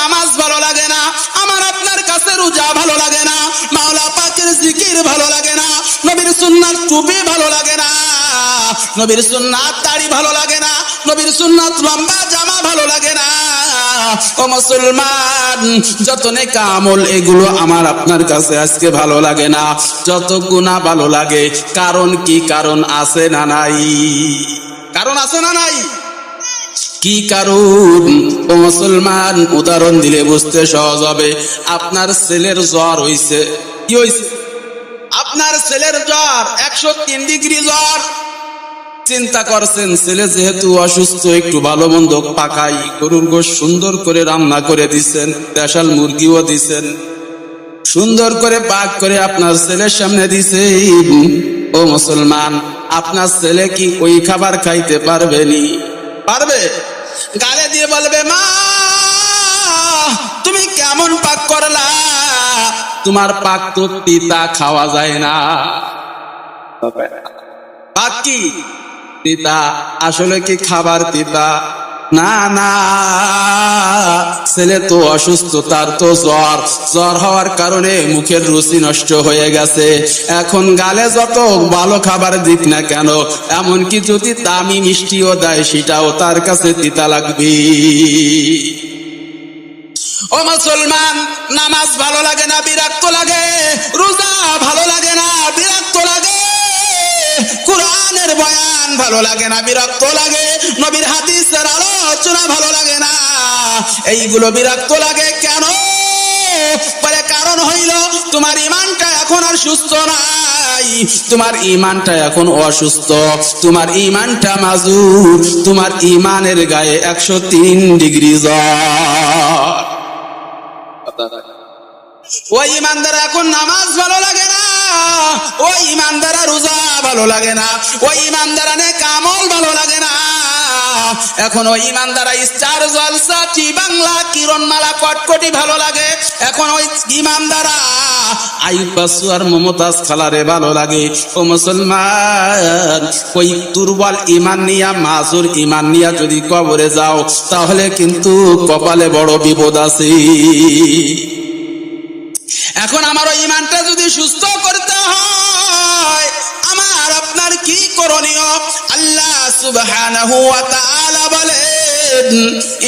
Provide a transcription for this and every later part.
নামাজ ভালো লাগে না, আমার আপনার কাছে রোজা ভালো লাগে না, মাওলা পাকের জিকির ভালো লাগে না, নবীর সুন্নাত টুপি ভালো লাগে না, নবীর সুন্নাত দাড়ি ভালো লাগে না, নবীর সুন্নাত লম্বা জামা ভালো লাগে না, ও মুসলমান যত নেক আমল এগুলো আমার আপনার কাছে আজকে ভালো লাগে না, যত গুনাহ ভালো লাগে। কারণ কি? কারণ আছে না নাই? কারণ আছে না নাই? কি কারণ? ও মুসলমান উদাহরণ দিলে বুঝতে সহজ হবে। আপনার ছেলের জ্বর হইছে। কি হইছে? আপনার ছেলের জ্বর 103 ডিগ্রি জ্বর। চিন্তা করছেন ছেলে যেহেতু অসুস্থ, একটু ভালো মন্দ পাকাই, গরুর গোশত সুন্দর করে রান্না করে দিচ্ছেন, দেশাল মুরগিও দিচ্ছেন, সুন্দর করে পাক করে আপনার ছেলের সামনে দিছেন। ও মুসলমান, আপনার ছেলে কি ওই খাবার খাইতে পারবেনি? পারবে? গালে দিয়ে বলবে, মা তুমি কেমন পাক করলা, তোমার পাক তো তিতা, খাওয়া যায় না। পাক কি তিতা? আসলে কি খাবার তিতা? না না, ছেলে তো অসুস্থ, তার তো জ্বর, জ্বর হওয়ার কারণে মুখের রুচি নষ্ট হয়ে গেছে। এখন গালে যত ভালো খাবার দিক না কেন, এমনকি যদি দামি মিষ্টিও দেয়, সেটাও তার কাছে তিতা লাগবে। ও মুসলমান, নামাজ ভালো লাগে না, বিরক্ত লাগে, রোজা ভালো লাগে না, বিরক্ত লাগে, কোরআনের বয়ান ভালো লাগে না, বিরক্ত লাগে, নবীর হাদিসের আলোচনা ভালো লাগে না, এইগুলো বিরক্ত লাগে কেন? বলে কারণ হইল তোমার ইমানটা এখন আর সুস্থ নাই, তোমার ইমানটা এখন অসুস্থ, তোমার ইমানটা মাজুর, তোমার ইমানের গায়ে 103 ডিগ্রি জ্বর। ওই ইমানদার এখন নামাজ ভালো লাগে না, ওই ইমানদারা রোজা ভালো লাগে না, ওই ইমানদারা নেক আমল ভালো লাগে না, এখন ওই ইমানদারা স্টার জলসা, টি বাংলা, কিরণমালা, কটকটি ভালো লাগে, এখন ওই ইমানদারা আইয়ুব বাচ্চু আর মমতাজ খালারে ভালো লাগে। ও মুসলমান, ওই দুর্বল ইমান নিয়া, মাজুর ইমান নিয়া যদি কবরে যাও, তাহলে কিন্তু কপালে বড় বিপদ আছে। এখন আমার ওই ইমানটা যদি সুস্থ করতে হয়, আমার আপনার কি করণীয়? আল্লাহ সুবহানাহু ওয়া তাআলা বলেন,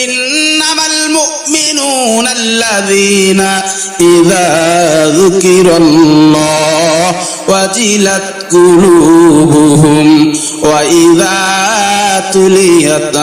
ইন্নামাল মুমিনুনা আল্লাযীনা ইযা যুকিরাল্লাহ ওয়াজিলাত কুলুবুহুম ওয়া ইযা তুলিয়াত